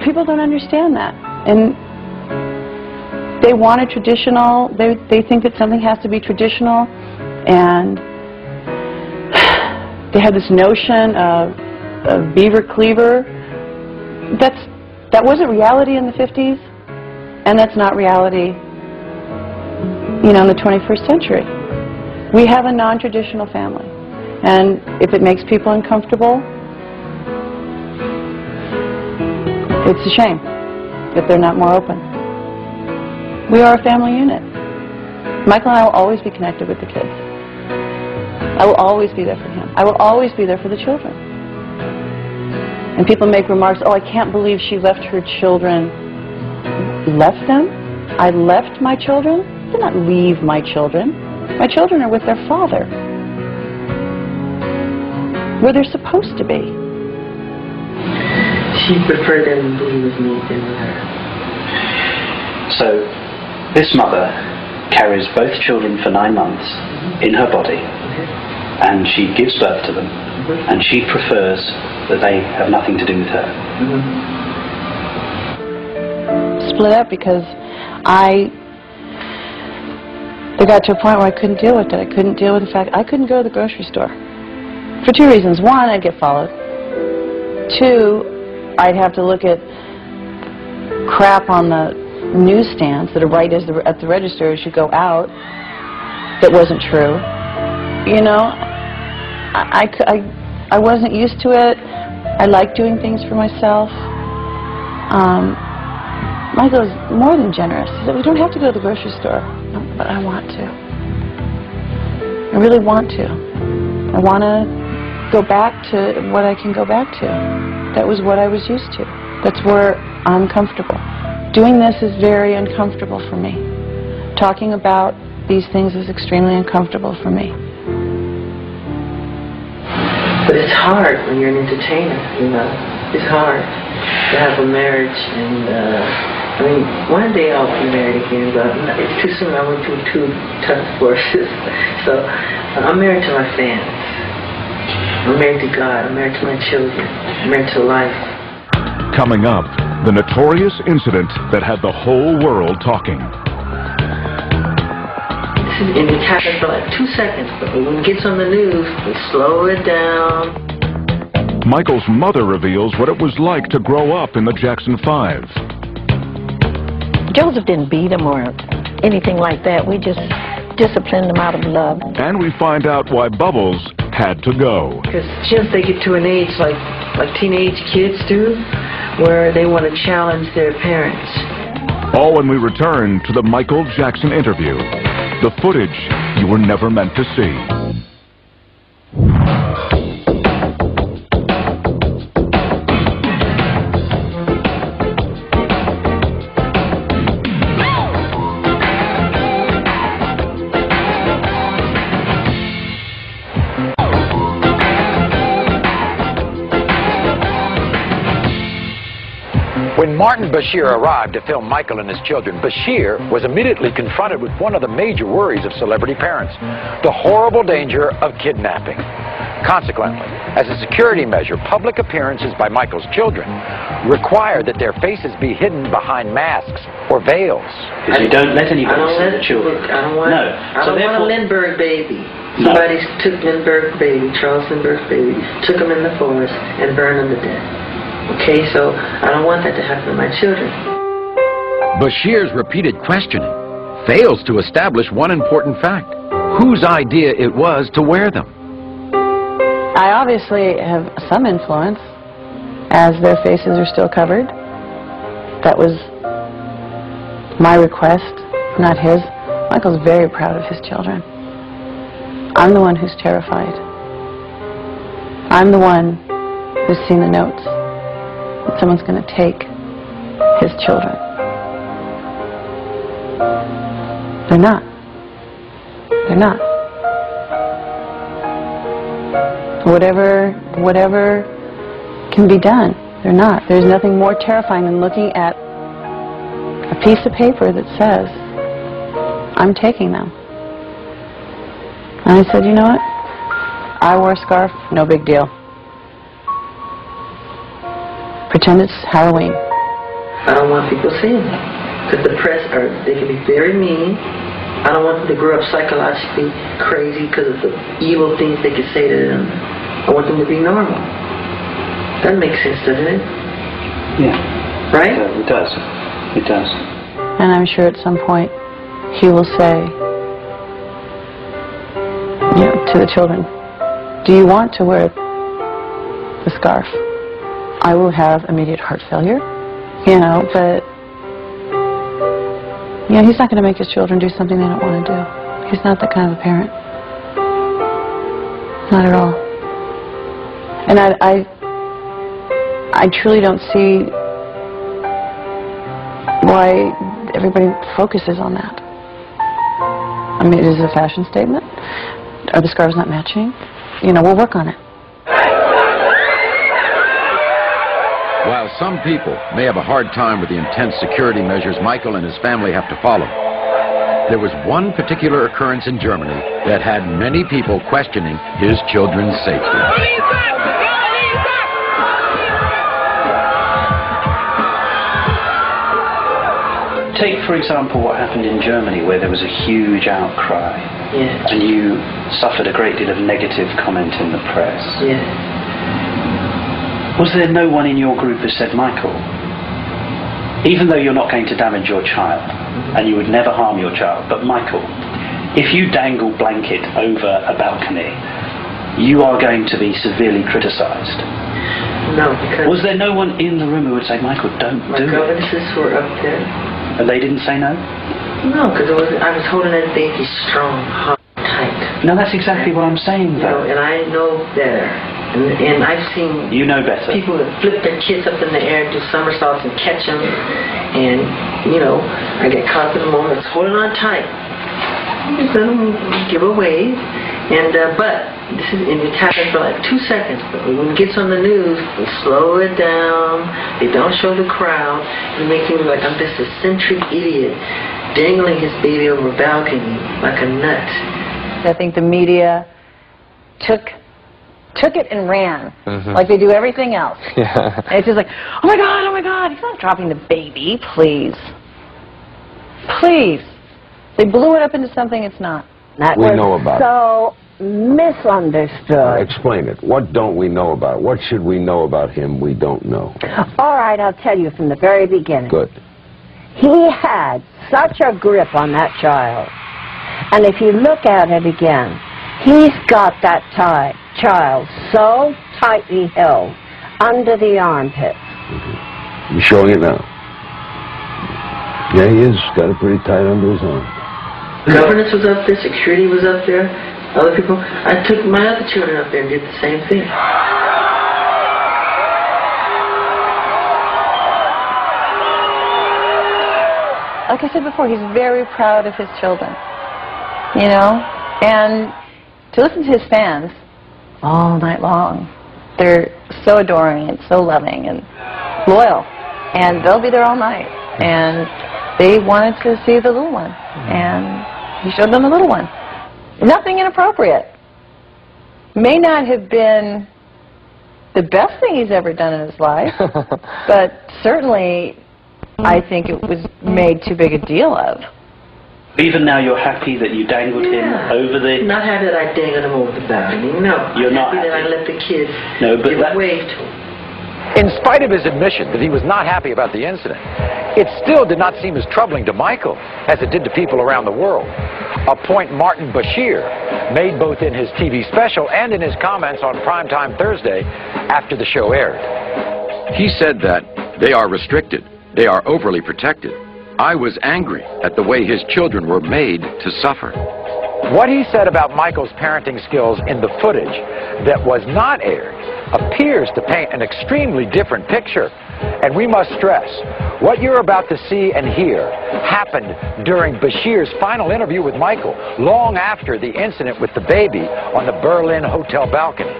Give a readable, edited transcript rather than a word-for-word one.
people don't understand that. And they want a traditional, they think that something has to be traditional, and they have this notion of beaver cleaver. That wasn't reality in the 50s, and that's not reality, you know, in the 21st century. We have a non-traditional family, and if it makes people uncomfortable, it's a shame that they're not more open. We are a family unit. Michael and I will always be connected with the kids. I will always be there for him. I will always be there for the children. And people make remarks, oh, I can't believe she left her children. Left them? I left my children? I did not leave my children. My children are with their father, where they're supposed to be. She preferred them to be with me than with her. So, this mother carries both children for 9 months in her body, and she gives birth to them, and she prefers that they have nothing to do with her. Split up because it got to a point where I couldn't deal with it. I couldn't deal with the fact I couldn't go to the grocery store. For 2 reasons. One, I'd get followed. 2, I'd have to look at crap on the newsstands that are right at the register as you go out that wasn't true. You know, I wasn't used to it. I like doing things for myself. Michael was more than generous. He said, we don't have to go to the grocery store. No, but I want to. I really want to. I want to go back to what I can go back to. That was what I was used to. That's where I'm comfortable. Doing this is very uncomfortable for me. Talking about these things is extremely uncomfortable for me. But it's hard when you're an entertainer, you know. It's hard to have a marriage, and I mean, one day I'll be married again, but it's too soon. I went through 2 tough divorces. So I'm married to my fans. I'm married to God. I'm married to my children. I'm married to life. Coming up, the notorious incident that had the whole world talking. And it happens for like 2 seconds, but when it gets on the news, we slow it down. Michael's mother reveals what it was like to grow up in the Jackson 5. Joseph didn't beat him or anything like that. We just disciplined him out of love. And we find out why Bubbles had to go. Because since they get to an age like teenage kids do, where they want to challenge their parents. All when we return to the Michael Jackson interview. The footage you were never meant to see. When Martin Bashir arrived to film Michael and his children, Bashir was immediately confronted with one of the major worries of celebrity parents, the horrible danger of kidnapping. Consequently, as a security measure, public appearances by Michael's children require that their faces be hidden behind masks or veils. Because you don't let anybody see the children. I don't want a Lindbergh baby. Somebody took Lindbergh baby, Charles Lindbergh baby, took him in the forest and burned him to death. Okay, so I don't want that to happen to my children. Bashir's repeated questioning fails to establish one important fact: whose idea it was to wear them. I obviously have some influence, as their faces are still covered. That was my request, not his. Michael's very proud of his children. I'm the one who's terrified. I'm the one who's seen the notes. That someone's going to take his children. They're not. They're not. Whatever can be done, they're not. There's nothing more terrifying than looking at a piece of paper that says, I'm taking them. And I said, you know what? I wore a scarf, no big deal. Pretend it's Halloween. I don't want people seeing that. Because the press, they can be very mean. I don't want them to grow up psychologically crazy because of the evil things they can say to them. I want them to be normal. That makes sense, doesn't it? Yeah. Right? It does. It does. And I'm sure at some point he will say, you know, to the children, do you want to wear the scarf? I will have immediate heart failure, you know, but you know, he's not going to make his children do something they don't want to do. He's not that kind of a parent. Not at all. And I truly don't see why everybody focuses on that. I mean, is it a fashion statement? Are the scarves not matching? You know, we'll work on it. While some people may have a hard time with the intense security measures Michael and his family have to follow, there was one particular occurrence in Germany that had many people questioning his children's safety. Take, for example, what happened in Germany, where there was a huge outcry, and you suffered a great deal of negative comment in the press. Was there no one in your group who said, Michael, even though you're not going to damage your child, and you would never harm your child, but Michael, if you dangle blanket over a balcony, you are going to be severely criticized? No, because... Was there no one in the room who would say, Michael, don't do it? My governesses were up there. And they didn't say no? No, because I was holding that baby strong, hard, tight. No, that's exactly what I'm saying, though. You know, and I know better. And I've seen people that flip their kids up in the air, do somersaults and catch them. And, you know, I get caught in the moment, holding on tight. Just let them give away. And, but it happens for like 2 seconds. But when it gets on the news, they slow it down. They don't show the crowd. It makes me look like I'm just a eccentric idiot dangling his baby over a balcony like a nut. I think the media took it and ran, like they do everything else. And it's just like, oh my God, he's not dropping the baby, please. Please. They blew it up into something it's not. That we know about so misunderstood. Explain it. What don't we know about it? What should we know about him we don't know? All right, I'll tell you from the very beginning. Good. He had such a grip on that child. And if you look at it again, he's got that child so tightly held under the armpits. You're showing it now. Yeah, he is. Got it pretty tight under his arm. Governance was up there, security was up there, other people. I took my other children up there and did the same thing. Like I said before, he's very proud of his children, you know, and to listen to his fans all night long. They're so adoring and so loving and loyal, and they'll be there all night. And they wanted to see the little one, and he showed them the little one. Nothing inappropriate. May not have been the best thing he's ever done in his life, but certainly I think it was made too big a deal of. Even now you're happy that you dangled him over the... Not happy that I dangled him over the balcony, no. You're not happy happy that I let the kids give a wave to him. In spite of his admission that he was not happy about the incident, it still did not seem as troubling to Michael as it did to people around the world. A point Martin Bashir made both in his TV special and in his comments on Primetime Thursday after the show aired. He said that they are restricted, they are overly protected. I was angry at the way his children were made to suffer. What he said about Michael's parenting skills in the footage that was not aired appears to paint an extremely different picture. And we must stress, what you're about to see and hear happened during Bashir's final interview with Michael, long after the incident with the baby on the Berlin hotel balcony.